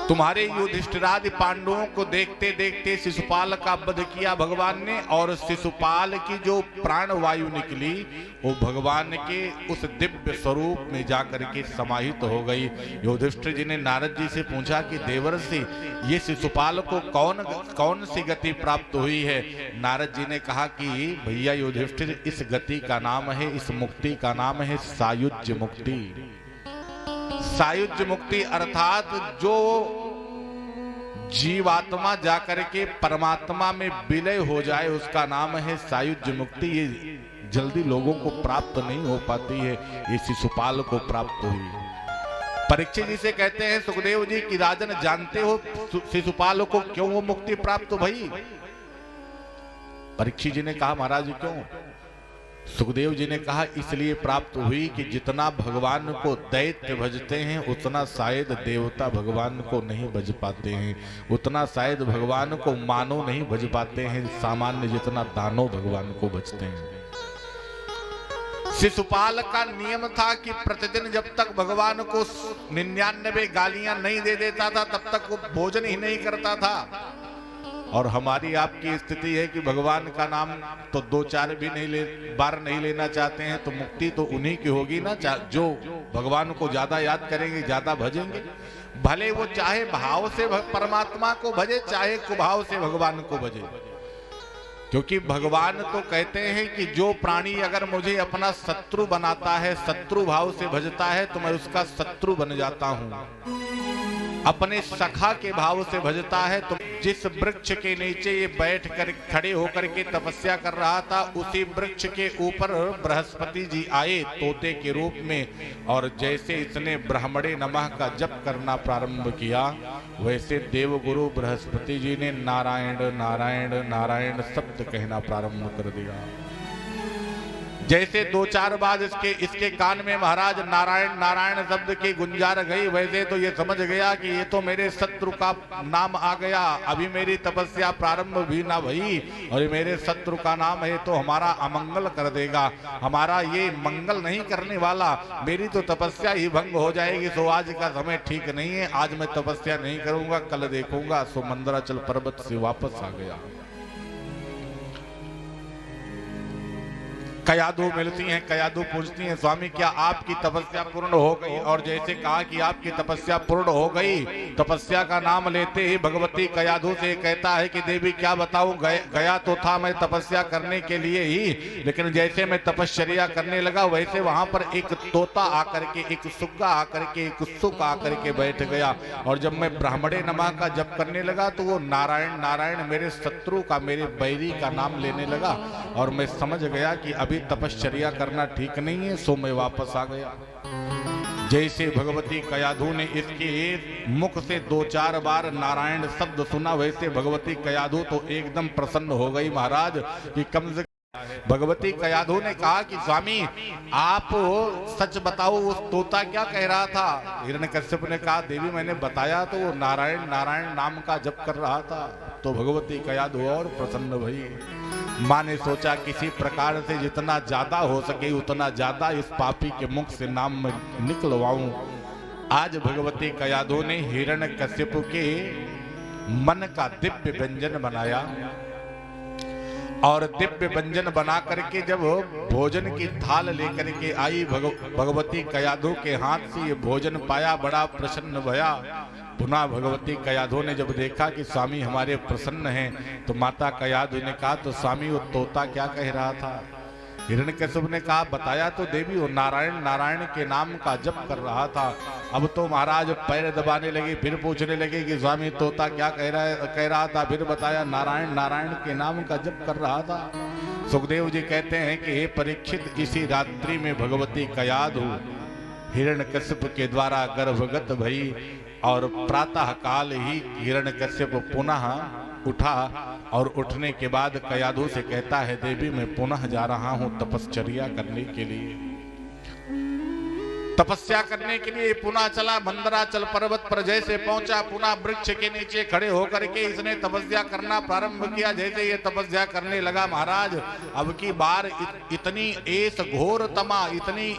तुम्हारे युधिष्ठिरादि पांडवों को देखते देखते शिशुपाल का वध किया भगवान ने, और शिशुपाल की जो प्राण वायु निकली वो भगवान के उस दिव्य स्वरूप में जाकर के समाहित हो गई। युधिष्ठिर जी ने नारद जी से पूछा कि देवर्षि ये शिशुपाल को कौन सी गति प्राप्त हुई है। नारद जी ने कहा कि भैया युधिष्ठिर, इस गति का नाम है, इस मुक्ति का नाम है सायुज्य मुक्ति। सायुज्य मुक्ति अर्थात जो जीवात्मा जाकर के परमात्मा में विलय हो जाए उसका नाम है सायुज्य मुक्ति। ये जल्दी लोगों को प्राप्त नहीं हो पाती है, ये शिशुपाल को प्राप्त हुई। परीक्षित जी से कहते हैं सुखदेव जी कि राजन जानते हो शिशुपाल को क्यों वो मुक्ति प्राप्त भई। परीक्षित जी ने कहा महाराज क्यों। सुखदेव जी ने कहा इसलिए प्राप्त हुई कि जितना भगवान को दैत्य भजते हैं उतना शायद देवता भगवान को नहीं भज पाते हैं, उतना शायद भगवान को मानव नहीं भज पाते हैं सामान्य जितना दानव भगवान को भजते हैं। शिशुपाल का नियम था कि प्रतिदिन जब तक भगवान को 99 गालियां नहीं दे देता था तब तक वो भोजन ही नहीं करता था। और हमारी आपकी स्थिति है कि भगवान का नाम तो 2-4 भी बार नहीं लेना चाहते हैं, तो मुक्ति तो उन्हीं की होगी ना जो भगवान को ज्यादा याद करेंगे, ज्यादा भजेंगे। भले वो चाहे भाव से परमात्मा को भजे, चाहे कुभाव से भगवान को भजे। क्योंकि भगवान तो कहते हैं कि जो प्राणी अगर मुझे अपना शत्रु बनाता है, शत्रु भाव से भजता है तो मैं उसका शत्रु बन जाता हूं। अपने सखा के भाव से भजता है तो जिस वृक्ष के नीचे ये बैठ कर खड़े होकर के तपस्या कर रहा था उसी वृक्ष के ऊपर बृहस्पति जी आए तोते के रूप में, और जैसे इसने ब्राह्मणे नमः का जप करना प्रारंभ किया वैसे देवगुरु बृहस्पति जी ने नारायण नारायण नारायण शब्द कहना प्रारंभ कर दिया। जैसे 2-4 बार इसके कान में महाराज नारायण नारायण शब्द की गुंजार गई, वैसे तो ये समझ गया कि ये तो मेरे शत्रु का नाम आ गया, अभी मेरी तपस्या प्रारंभ भी ना भई और ये मेरे शत्रु का नाम है तो हमारा अमंगल कर देगा, हमारा ये मंगल नहीं करने वाला, मेरी तो तपस्या ही भंग हो जाएगी। सो आज का समय ठीक नहीं है, आज मैं तपस्या नहीं करूंगा, कल देखूंगा। सो मंदराचल पर्वत से वापस आ गया। कयादू मिलती हैं, कयादू पूछती हैं स्वामी क्या आपकी तपस्या पूर्ण हो गई। और जैसे कहा कि आपकी तपस्या पूर्ण हो गई, तपस्या का नाम लेते ही भगवती कयादू से कहता है कि देवी क्या बताऊं, गया तो था मैं तपस्या करने के लिए ही, लेकिन जैसे मैं तपश्चर्या करने लगा वैसे वहां पर एक तोता आकर के, एक सुग्गा आकर के, एक उत्सुक आकर के बैठ गया। और जब मैं ब्राह्मणे नमः का जप करने लगा तो वो नारायण नारायण मेरे शत्रु का, मेरे बैरी का नाम लेने लगा और मैं समझ गया कि अभी तपश्चर्या करना ठीक नहीं है। सो मैं वापस आ गया। जैसे भगवती कयाधु ने इसके मुख से 2-4 बार नारायण शब्द सुना वैसे भगवती कयाधु तो एकदम प्रसन्न हो गई महाराज कि कम से भगवती कयाधु ने कहा कि स्वामी आप सच बताओ उस तोता क्या कह रहा था। हिरण्यकश्यप ने कहा देवी मैंने बताया तो वो नारायण नारायण नाम का जप कर रहा था। तो भगवती कयाधु और प्रसन्न भई। माँ ने सोचा किसी प्रकार से जितना ज्यादा हो सके उतना ज्यादा इस पापी के मुख से नाम में निकलवाऊं। आज भगवती कयाधु ने हिरण्यकश्यप के मन का दिव्य व्यंजन बनाया और दिव्य व्यंजन बना करके जब भोजन की थाल लेकर के आई भगवती कयाधु के हाथ से ये भोजन पाया, बड़ा प्रसन्न भया। पुनः भगवती कयाधु ने जब देखा कि स्वामी हमारे प्रसन्न हैं, तो माता कयाधु ने कहा, तो स्वामी वो तोता क्या कह रहा था? हिरण्यकश्यप ने कहा, बताया तो देवी, वो नारायण नारायण के नाम का जप कर रहा था। अब तो महाराज पैर दबाने लगे, फिर पूछने लगे कि स्वामी तोता क्या कह रहा था? फिर बताया नारायण नारायण के नाम का जप कर रहा था। सुखदेव जी कहते हैं कि हे परीक्षित, इसी रात्रि में भगवती कयाधु हिरण्यकश्यप के द्वारा गर्भगत भई और प्रातः काल ही हिरण्यकश्यप पुनः उठा और उठने के बाद कयाधु से कहता है, देवी मैं पुनः जा रहा हूं तपश्चर्या करने के लिए। तपस्या करने के लिए पुनः चला। मंदराचल पर्वत पर जैसे पहुंचा, पुनः वृक्ष के नीचे खड़े होकर के इसने तपस्या करना प्रारंभ किया। जैसे ये तपस्या करने लगा, महाराज अब की बार इतनी ऐस घोर तमा,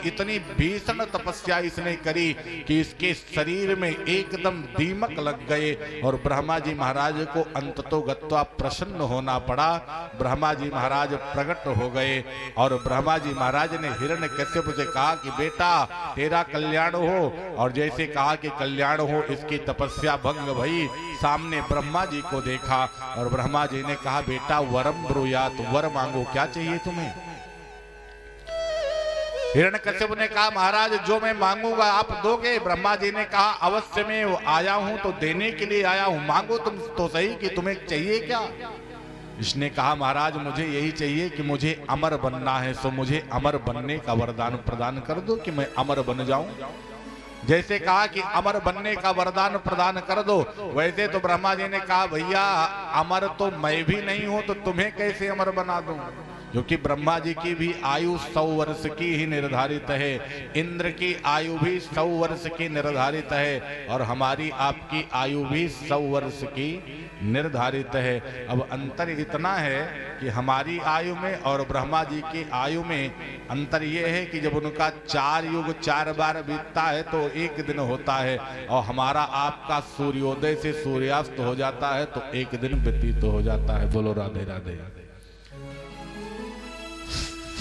इतनी भीषण तपस्या इसने करी कि इसके शरीर में एकदम दीमक लग गए और ब्रह्मा जी महाराज को अंततो गत्वा प्रसन्न होना पड़ा। ब्रह्मा जी महाराज प्रकट हो गए और ब्रह्मा जी महाराज ने हिरण्यकश्यप से कहा कि बेटा तेरा कल्याण हो। और जैसे कहा कि कल्याण हो, इसकी तपस्या भंग भई। सामने ब्रह्मा जी को देखा और ब्रह्मा जी ने कहा, बेटा वरम ब्रूयात, वर मांगो, क्या चाहिए तुम्हें? हिरण्यकश्यप ने कहा, महाराज जो मैं मांगूंगा आप दोगे? ब्रह्मा जी ने कहा, अवश्य मैं आया हूं तो देने के लिए आया हूं, मांगो तुम तो सही कि तुम्हें चाहिए क्या? इसने कहा, महाराज मुझे यही चाहिए कि मुझे अमर बनना है, सो मुझे अमर बनने का वरदान प्रदान कर दो कि मैं अमर बन जाऊं। जैसे कहा कि अमर बनने का वरदान प्रदान कर दो, वैसे तो ब्रह्मा जी ने कहा, भैया अमर तो मैं भी नहीं हूं तो तुम्हें कैसे अमर बना दूं? क्योंकि ब्रह्मा जी की भी आयु 100 वर्ष की ही निर्धारित है, इंद्र की आयु भी 100 वर्ष की निर्धारित है और हमारी आपकी आयु भी 100 वर्ष की निर्धारित है। अब अंतर इतना है कि हमारी आयु में और ब्रह्मा जी की आयु में अंतर यह है कि जब उनका 4 युग 4 बार बीतता है तो 1 दिन होता है और हमारा आपका सूर्योदय से सूर्यास्त हो जाता है तो 1 दिन व्यतीत हो जाता है। बोलो राधे राधे।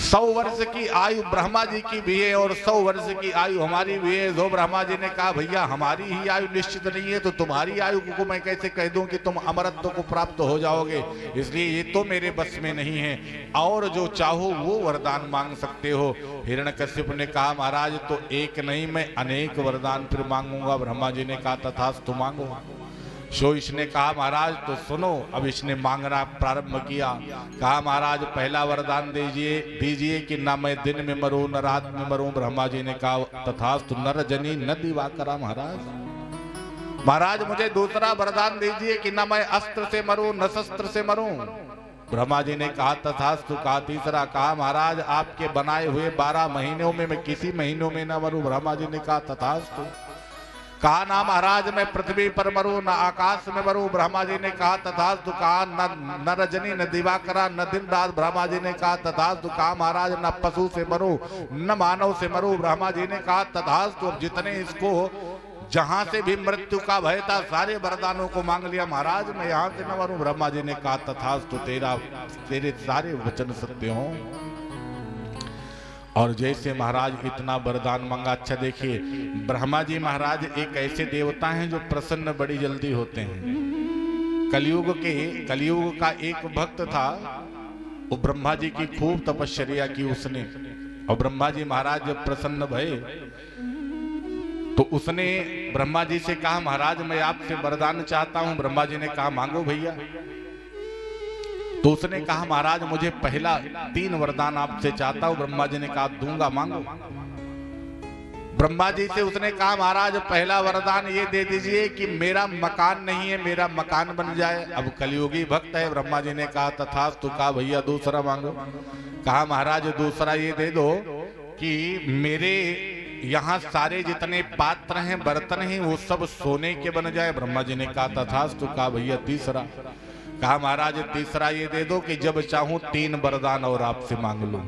100 वर्ष की आयु ब्रह्मा जी की भी है और 100 वर्ष की आयु हमारी भी है। जो ब्रह्मा जी ने कहा, भैया हमारी ही आयु निश्चित नहीं है तो तुम्हारी आयु को मैं कैसे कह दूं कि तुम अमरत्व को प्राप्त हो जाओगे, इसलिए ये तो मेरे बस में नहीं है, और जो चाहो वो वरदान मांग सकते हो। हिरण्यकश्यप ने कहा, महाराज तो एक नहीं मैं अनेक वरदान फिर मांगूंगा। ब्रह्मा जी ने कहा, तथास्तु मांगो। सो इसने कहा, महाराज तो सुनो। अब इसने मांगना प्रारंभ किया। कहा, महाराज पहला वरदान दीजिए कि ना मैं दिन में मरूं न रात में मरूं। ब्रह्मा जी ने कहा, तथास्तु नर जनी न दिवाकरा। महाराज मुझे दूसरा वरदान दीजिए कि ना मैं अस्त्र से मरूं न शस्त्र से मरूं। ब्रह्मा जी ने कहा, तथास्तु। कहा तीसरा, कहा महाराज आपके बनाए हुए 12 महीनों में मैं किसी महीनों में न मरूं। ब्रह्मा जी ने कहा, तथास्तु। कहा, ना महाराज मैं पृथ्वी पर मरूं न आकाश में मरूं। ब्रह्मा जी ने कहा, तथास्तु। कहा, न रजनी न दिवाकरा न दिन रात। ब्रह्मा जी ने कहा, तथास्तु। कहा, महाराज न पशु से मरूं न मानव से मरूं। ब्रह्मा जी ने कहा, तथास्तु। अब जितने इसको जहां से भी मृत्यु का भय था सारे वरदानों को मांग लिया। महाराज मैं यहां से न मरूं। ब्रह्मा जी ने कहा, तथास्तु। तेरे सारे वचन सत्य हों। और जैसे महाराज इतना वरदान मांगा। अच्छा देखिए, ब्रह्मा जी महाराज एक ऐसे देवता हैं जो प्रसन्न बड़ी जल्दी होते हैं। कलयुग का एक भक्त था, वो ब्रह्मा जी की खूब तपश्चर्या की उसने, और ब्रह्मा जी महाराज जब प्रसन्न भये तो उसने ब्रह्मा जी से कहा, महाराज मैं आपसे वरदान चाहता हूं। ब्रह्मा जी ने कहा, मांगो भैया। तो उसने कहा, महाराज मुझे पहला 3 वरदान आपसे चाहता हूं। ब्रह्मा जी ने कहा, दूंगा, मांगो। ब्रह्मा जी से उसने कहा, महाराज पहला वरदान ये दे दीजिए कि मेरा मकान नहीं है, मेरा मकान बन जाए। अब कलयुगी भक्त है। ब्रह्मा जी ने कहा, तथास्तु। कहा, भैया दूसरा मांगो। कहा, महाराज दूसरा ये दे दो कि मेरे यहाँ सारे जितने पात्र हैं बर्तन हैं वो सब सोने के बन जाए। ब्रह्मा जी ने कहा, तथास्तु। कहा, भैया तीसरा। कहा, महाराज तीसरा ये दे दो कि जब चाहूं 3 वरदान और आपसे मांग लूं।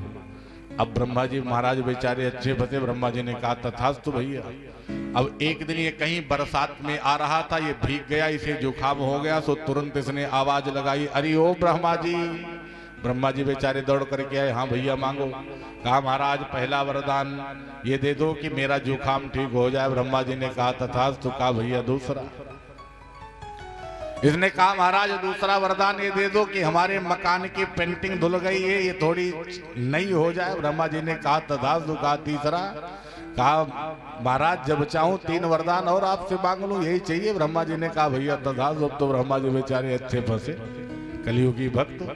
अब ब्रह्मा जी महाराज बेचारे अच्छे फंसे। ब्रह्मा जी ने कहा, तथास्तु भैया। अब एक दिन ये कहीं बरसात में आ रहा था, ये भीग गया, इसे जुकाम हो गया, सो तुरंत इसने आवाज लगाई, अरे ओ ब्रह्मा जी। ब्रह्मा जी बेचारे दौड़ करके आए। हाँ भैया मांगो। कहा, महाराज पहला वरदान ये दे दो कि मेरा जुकाम ठीक हो जाए। ब्रह्मा जी ने कहा, तथास्तु। कहा, भैया दूसरा। इसने कहा महाराज दूसरा वरदान ये दे दो कि हमारे मकान की पेंटिंग धुल गई है, ये थोड़ी नई हो जाए। ब्रह्मा जी ने कहा तथास्तु। कहा तीसरा, कहा महाराज जब चाहूं 3 वरदान और आपसे मांग लूं, यही चाहिए। ब्रह्मा जी ने कहा भैया तथास्तु। अब तो ब्रह्मा जी बेचारे अच्छे फंसे, कलियुगी भक्त।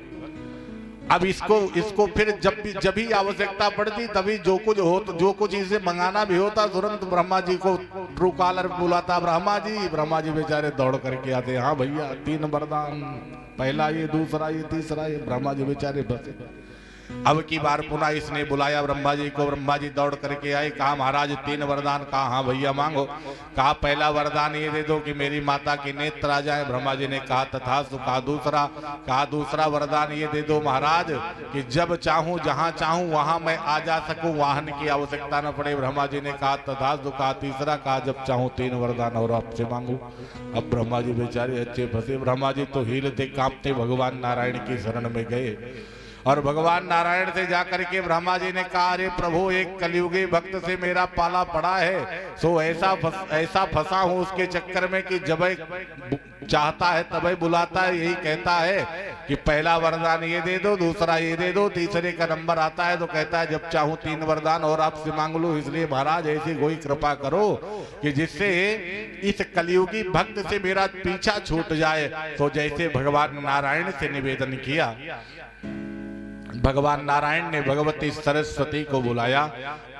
अब इसको फिर जब भी आवश्यकता पड़ती तभी जो कुछ इसे मंगाना भी होता तुरंत ब्रह्मा जी को ट्रू कॉलर बुलाता, ब्रह्मा जी बेचारे दौड़ करके आते। हाँ भैया 3 वरदान, पहला ये, दूसरा ये, तीसरा ये। ब्रह्मा जी बेचारे बसे। अब की बार पुनः इसने बुलाया ब्रह्मा जी को। ब्रह्मा जी दौड़ करके आए। कहा महाराज 3 वरदान। कहा हाँ भैया मांगो। कहा पहला वरदान ये दे दो कि मेरी माता के नेत्र आ जाए। ब्रह्मा जी ने कहा तथास्तु। कहा दूसरा वरदान ये दे दो महाराज कि जब चाहूं जहां चाहूं वहां मैं आ जा सकूं, वाहन की आवश्यकता न पड़े। ब्रह्मा जी ने कहा तथास्तु। कहा तीसरा, कहा जब चाहूं 3 वरदान और आपसे मांगू। अब ब्रह्मा जी बेचारे अच्छे फंसे। ब्रह्मा जी तो हीलते कांपते भगवान नारायण की शरण में गए और भगवान नारायण से जाकर के ब्रह्मा जी ने कहा अरे प्रभु, एक कलियुगी भक्त से मेरा पाला पड़ा है, सो ऐसा फंसा हूं उसके चक्कर में कि जब चाहता है तभी बुलाता है। यही कहता है कि पहला वरदान ये दे दो, दूसरा ये दे दो, तीसरे का नंबर आता है तो कहता है जब चाहूं 3 वरदान और आपसे मांग लूं। इसलिए महाराज ऐसी कोई कृपा करो कि जिससे इस कलियुगी भक्त से मेरा पीछा छूट जाए। तो जैसे भगवान नारायण से निवेदन किया, भगवान नारायण ने भगवती सरस्वती को बुलाया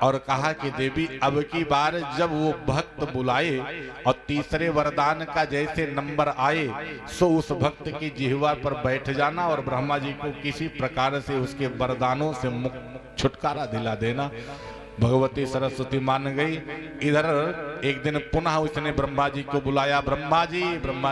और कहा कि देवी अब की बार जब वो भक्त बुलाए और तीसरे वरदान का जैसे नंबर आए सो उस भक्त की जिह्वा पर बैठ जाना और ब्रह्मा जी को किसी प्रकार से उसके वरदानों से छुटकारा दिला देना। भगवती सरस्वती मान गई। इधर एक दिन पुनः उसने ब्रह्मा जी को बुलाया। ब्रह्मा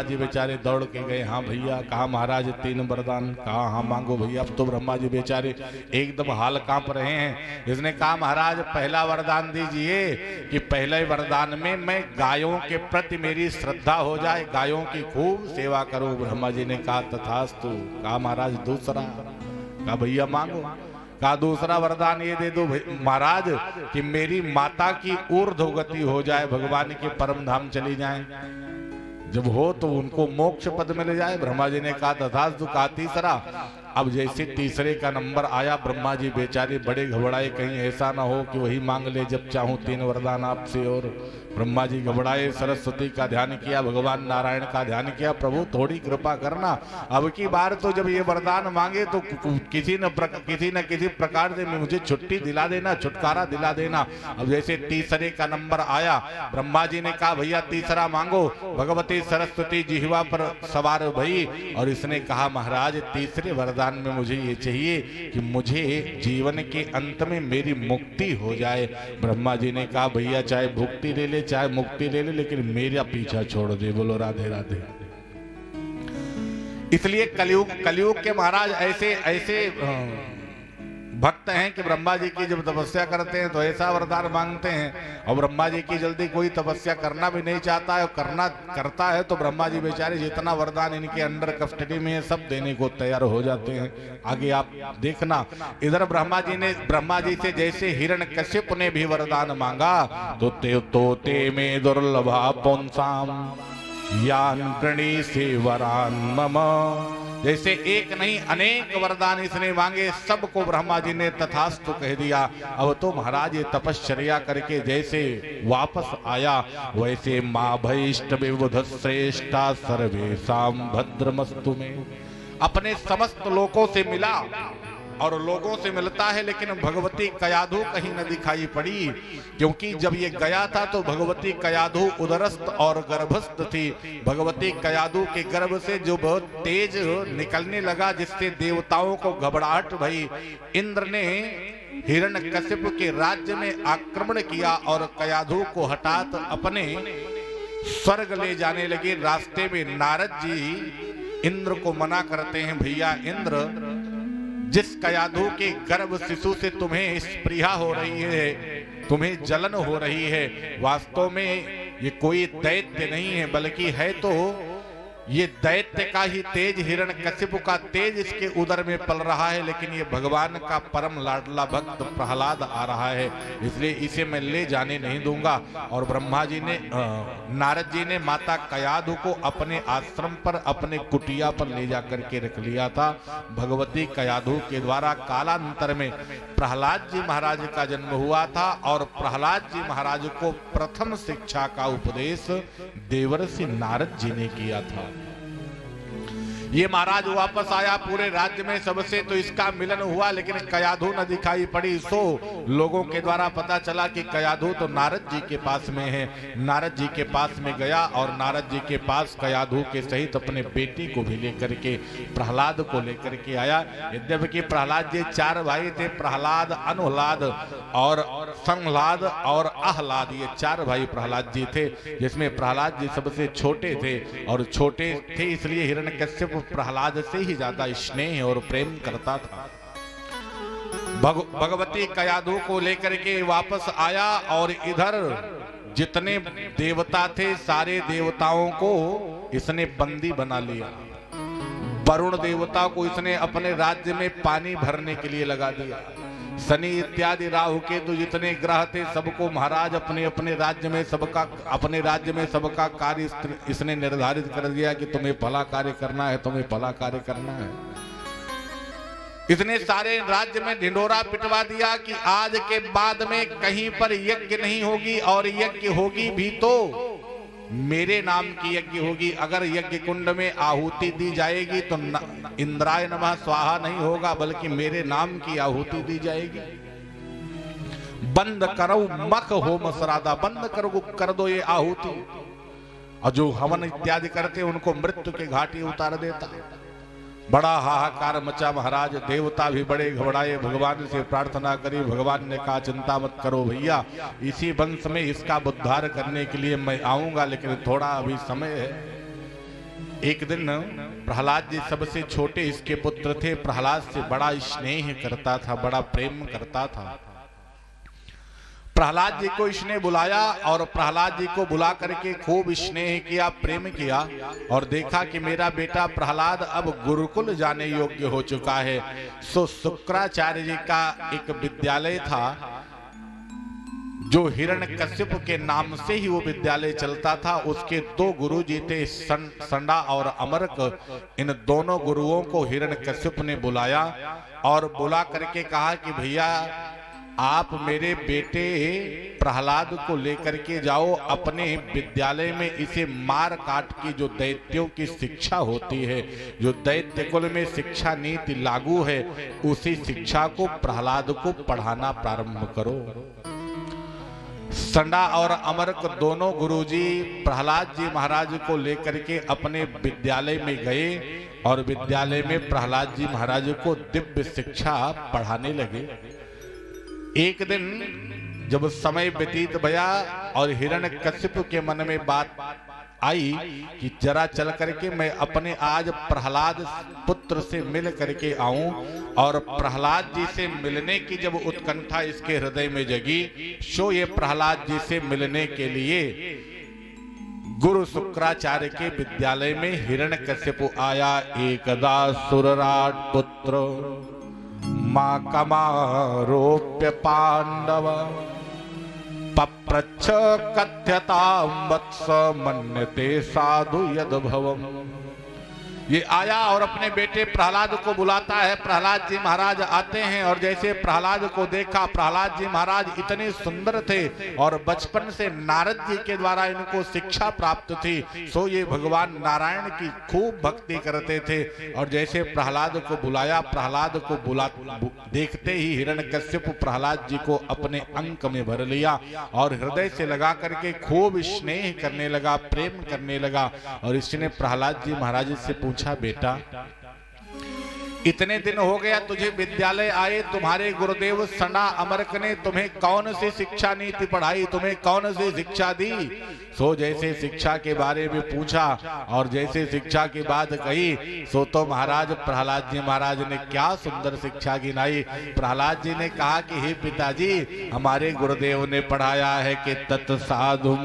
जी बेचारे दौड़ के गए। हाँ भैया। कहा महाराज 3 वरदान। कहा हाँ मांगो भैया। अब तो ब्रह्मा जी बेचारे एकदम हाल कांप रहे हैं। इसने कहा महाराज पहला वरदान दीजिए कि पहले वरदान में मैं गायों के प्रति मेरी श्रद्धा हो जाए, गायों की खूब सेवा करूं। ब्रह्मा जी ने कहा तथास्तु। कहा महाराज दूसरा। कहा भैया मांगो। कहा दूसरा वरदान ये दे दो महाराज कि मेरी माता की ऊर्ध्वगति हो जाए, भगवान के परम धाम चली जाए, जब हो तो उनको मोक्ष पद मिल जाए। ब्रह्मा जी ने कहा तथास्तु। कहा तीसरा। अब जैसे तीसरे का नंबर आया ब्रह्मा जी बेचारे बड़े घबराए, कहीं ऐसा ना हो कि वही मांग ले जब चाहूं 3 वरदान आपसे। और ब्रह्मा जी घबराए, सरस्वती का ध्यान किया, भगवान नारायण का ध्यान किया। प्रभु थोड़ी कृपा करना, अब की बार तो जब ये वरदान मांगे तो किसी न किसी प्रकार से मुझे छुट्टी दिला देना, छुटकारा दिला देना। अब जैसे तीसरे का नंबर आया ब्रह्मा जी ने कहा भैया तीसरा मांगो। भगवती सरस्वती जिह्वा पर सवार भई और इसने कहा महाराज तीसरे वरदान में मुझे ये चाहिए कि मुझे जीवन के अंत में मेरी मुक्ति हो जाए। ब्रह्मा जी ने कहा भैया चाहे भुक्ति ले ले चाहे मुक्ति ले ले, लेकिन मेरा पीछा छोड़ दे। बोलो राधे राधे। इसलिए कलयुग के महाराज ऐसे भक्त हैं कि ब्रह्मा जी की जब तपस्या करते हैं तो ऐसा वरदान मांगते हैं और ब्रह्मा जी की जल्दी कोई तपस्या करना भी नहीं चाहता है और करता है तो ब्रह्मा जी बेचारे जितना वरदान इनके अंडर कस्टडी में है सब देने को तैयार हो जाते हैं। आगे आप देखना। इधर ब्रह्मा जी से जैसे हिरण्यकश्यप ने भी वरदान मांगा तो ते में दुर्लभा पुंसाम यान गणी से वरान मम। जैसे एक नहीं अनेक वरदान इसने मांगे, सबको ब्रह्मा जी ने तथास्तु कह दिया। अब तो महाराज ये तपश्चर्या करके जैसे वापस आया वैसे माँ भैष्ट विबुध श्रेष्ठा सर्वेशाम भद्रमस्तु में अपने समस्त लोकों से मिला और लोगों से मिलता है, लेकिन भगवती कयाधु कहीं न दिखाई पड़ी, क्योंकि जब ये गया था तो भगवती कयाधु उदरस्थ और गर्भस्थ थी। भगवती कयाधु के गर्भ से जो बहुत तेज निकलने लगा जिससे देवताओं को घबराहट भई। इंद्र ने हिरण्यकश्यप के राज्य में आक्रमण किया और कयाधु को हठात अपने स्वर्ग ले जाने लगे। रास्ते में नारद जी इंद्र को मना करते हैं, भैया इंद्र जिस कयाधु के गर्भ शिशु से तुम्हें स्पृहा हो रही है, तुम्हें जलन हो रही है, वास्तव में ये कोई दैत्य नहीं है बल्कि है तो ये दैत्य का ही तेज, हिरण्यकशिपु का तेज इसके उदर में पल रहा है, लेकिन ये भगवान का परम लाडला भक्त प्रहलाद आ रहा है, इसलिए इसे मैं ले जाने नहीं दूंगा। और ब्रह्मा जी ने नारद जी ने माता कयाधु को अपने आश्रम पर, अपने कुटिया पर ले जाकर के रख लिया था। भगवती कयाधु के द्वारा कालांतर में प्रहलाद जी महाराज का जन्म हुआ था और प्रहलाद जी महाराज को प्रथम शिक्षा का उपदेश देवर्षि नारद जी ने किया था। ये महाराज वापस आया पूरे राज्य में सबसे तो इसका मिलन हुआ, लेकिन कयाधु न दिखाई पड़ी। सो लोगों के द्वारा पता चला कि कयाधु तो नारद जी के पास में है। नारद जी के पास में गया और नारद जी के पास कयाधु के सहित अपने बेटी को भी लेकर के, प्रहलाद को लेकर के आया। यद्यपि कि प्रहलाद जी 4 भाई थे, प्रहलाद, अनुहलाद और संहलाद और आह्लाद, ये 4 भाई प्रहलाद जी थे, जिसमें प्रहलाद जी सबसे छोटे थे। और छोटे थे इसलिए हिरण्यकश्यप प्रहलाद से ही ज्यादा स्नेह और प्रेम करता था। भगवती कयाधु को लेकर के वापस आया और इधर जितने देवता थे सारे देवताओं को इसने बंदी बना लिया। वरुण देवता को इसने अपने राज्य में पानी भरने के लिए लगा दिया। शनि इत्यादि राहु केतु जितने ग्रह थे सबको महाराज अपने अपने राज्य में सबका कार्य इसने निर्धारित कर दिया कि तुम्हें भला कार्य करना है, तुम्हें भला कार्य करना है। इसने सारे राज्य में ढिंढोरा पिटवा दिया कि आज के बाद में कहीं पर यज्ञ नहीं होगी, और यज्ञ होगी भी तो मेरे नाम की यज्ञ होगी। अगर यज्ञ कुंड में आहुति दी जाएगी तो इंद्राय नमः स्वाहा नहीं होगा, बल्कि मेरे नाम की आहुति दी जाएगी। बंद करो मख होम श्राद्धा, बंद करो, कर दो ये आहुति। और जो हवन इत्यादि करते उनको मृत्यु के घाटी उतार देता। बड़ा हाहाकार मचा महाराज। देवता भी बड़े घबराए, भगवान से प्रार्थना करी। भगवान ने कहा चिंता मत करो भैया, इसी वंश में इसका उद्धार करने के लिए मैं आऊंगा, लेकिन थोड़ा अभी समय है। एक दिन प्रहलाद जी सबसे छोटे इसके पुत्र थे, प्रहलाद से बड़ा स्नेह करता था, बड़ा प्रेम करता था। प्रहलाद जी को इसने बुलाया और प्रहलाद जी को बुला करके खूब स्नेह किया, प्रेम किया, और देखा कि मेरा बेटा प्रहलाद अब गुरुकुल जाने योग्य हो चुका है। सो शुक्राचार्य जी का एक विद्यालय था जो हिरण्यकश्यप के नाम से ही वो विद्यालय चलता था। उसके 2 गुरु जी थे, संडा और अमरक। इन दोनों गुरुओं को हिरण्यकश्यप ने बुलाया और बुला करके कहा कि भैया आप मेरे बेटे प्रहलाद को लेकर के जाओ अपने विद्यालय में, इसे मार काट की जो दैत्यों की शिक्षा होती है, जो दैत्य कुल में शिक्षा नीति लागू है, उसी शिक्षा को प्रहलाद को पढ़ाना प्रारंभ करो। संडा और अमरक दोनों गुरुजी प्रहलाद जी महाराज को लेकर के अपने विद्यालय में गए और विद्यालय में प्रहलाद जी महाराज को दिव्य शिक्षा पढ़ाने लगे। एक दिन जब समय व्यतीत भया और हिरण्यकश्यप के मन में बात आई कि जरा चल करके मैं अपने आज प्रहलाद पुत्र से मिल करके आऊं, और प्रहलाद जी से मिलने की जब उत्कंठा इसके हृदय में जगी, सो ये प्रहलाद जी से मिलने के लिए गुरु शुक्राचार्य के विद्यालय में हिरण्यकश्यप आया। एकदा सुरराट पुत्र मां कमारोप्य पांडव पप्रच्छ कथ्यतां वत्स मन्यते साधु यद्भवम्। ये आया और अपने बेटे प्रहलाद को बुलाता है। प्रहलाद जी महाराज आते हैं और जैसे प्रहलाद को देखा, प्रहलाद जी महाराज इतने सुंदर थे और बचपन से नारद जी के द्वारा इनको शिक्षा प्राप्त थी, सो ये भगवान नारायण की खूब भक्ति करते थे। और जैसे प्रहलाद को बुलाया, प्रहलाद को देखते ही हिरण्यकश्यप प्रहलाद जी को अपने अंक में भर लिया और हृदय से लगा करके खूब स्नेह करने लगा, प्रेम करने लगा। और इसने प्रहलाद जी महाराज से पूछा, बेटा इतने दिन हो गया तुझे विद्यालय आए, तुम्हारे गुरुदेव सना अमरक ने तुम्हें कौन सी शिक्षा नीति पढ़ाई, तुम्हें कौन सी शिक्षा दी? सो जैसे शिक्षा के बारे में पूछा और जैसे शिक्षा की बात कही, सो तो महाराज प्रहलाद जी महाराज ने क्या सुंदर शिक्षा गिनाई। प्रहलाद जी ने कहा कि हे पिताजी, हमारे गुरुदेव ने पढ़ाया है कि तत्साधु